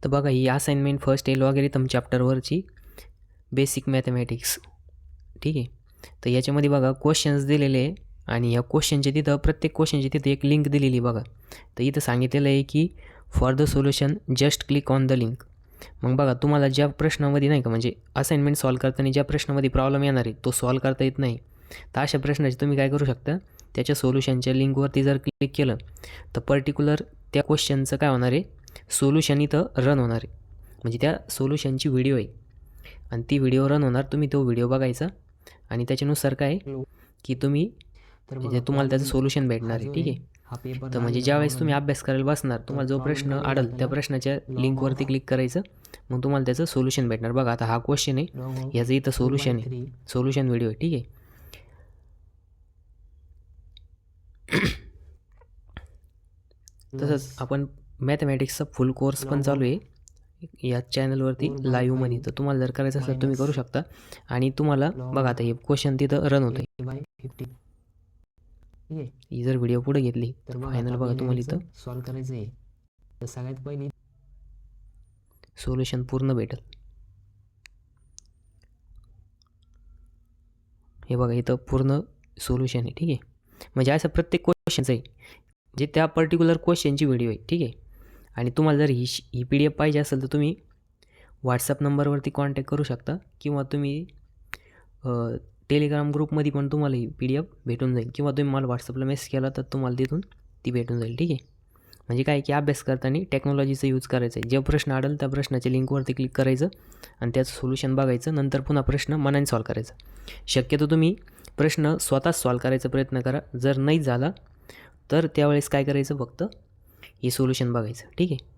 तर बघा ही असाइनमेंट फर्स्ट लॉगॅरिथम चॅप्टरवरची बेसिक मॅथमॅटिक्स, ठीक आहे. तर याच्यामध्ये बघा क्वेश्चन्स दिलेले आहे आणि या क्वेश्चनच्या तिथं प्रत्येक क्वेश्चनची तिथं एक लिंक दिलेली बघा. तर इथं सांगितलेलं आहे की for the solution just click on the link. मग बघा तुम्हाला ज्या प्रश्नामध्ये नाही का म्हणजे असाइनमेंट सॉल्व करताना ज्या प्रश्नामध्ये प्रॉब्लेम येणार आहे तो सॉल्व करता येत नाही, तर अशा प्रश्नाचे तुम्ही काय करू शकता, त्याच्या सोल्युशनच्या लिंकवरती जर क्लिक केलं तर पर्टिक्युलर त्या क्वेश्चनचं काय होणार आहे, सोल्युशन इथं रन होणार आहे. म्हणजे त्या सोल्युशनची व्हिडिओ आहे आणि ती व्हिडिओ रन होणार. तुम्ही तो व्हिडिओ बघायचा आणि त्याच्यानुसार काय की तुम्ही म्हणजे तुम्हाला त्याचं सोल्युशन भेटणार आहे, ठीक आहे. तर म्हणजे ज्यावेळेस तुम्ही अभ्यास करायला बसणार तुम्हाला जो प्रश्न आढळेल त्या प्रश्नाच्या लिंकवरती क्लिक करायचं, मग तुम्हाला त्याचं सोल्युशन भेटणार. बघा आता हा क्वेश्चन आहे, याचं इथं सोल्युशन आहे, सोल्युशन व्हिडिओ आहे, ठीक आहे. तसंच आपण मॅथमॅटिक्सचा फुल कोर्स पण चालू आहे या चॅनलवरती लाईव्हमध्ये. तर तुम्हाला जर करायचं असेल तुम्ही करू शकता. आणि तुम्हाला बघा आता हे क्वेश्चन तिथं रन होतं आहे. ही जर व्हिडिओ पुढे घेतली तर फायनल बघा तुम्हाला इथं सॉल्व करायचं आहे. तर सगळ्यात पहिली सोल्युशन पूर्ण भेटेल. हे बघा इथं पूर्ण सोल्युशन आहे, ठीक आहे. म्हणजे असं प्रत्येक क्वेश्चनचं आहे जे त्या पर्टिक्युलर क्वेश्चनची व्हिडिओ आहे, ठीक आहे. आणि तुम्हाला जर ही PDF पाहिजे असेल तर तुम्ही व्हॉट्सअप नंबरवरती कॉन्टॅक्ट करू शकता किंवा तुम्ही टेलिग्राम ग्रुपमध्ये पण तुम्हाला ही PDF भेटून जाईल किंवा तुम्ही मला व्हॉट्सअपला मेसेज केला तर तुम्हाला तिथून ती भेटून जाईल, ठीक आहे. म्हणजे काय की अभ्यास करताना टेक्नॉलॉजीचा यूज करायचा आहे. जे प्रश्न आढळेल त्या प्रश्नाच्या लिंकवरती क्लिक करायचं आणि त्याचं सोल्युशन बघायचं, नंतर पुन्हा प्रश्न मनाने सॉल्व करायचा. शक्यतो तुम्ही प्रश्न स्वतःच सॉल्व करायचा प्रयत्न करा. जर नाही झाला तर त्यावेळेस काय करायचं, फक्त हे सोल्युशन बघायचं, ठीक आहे.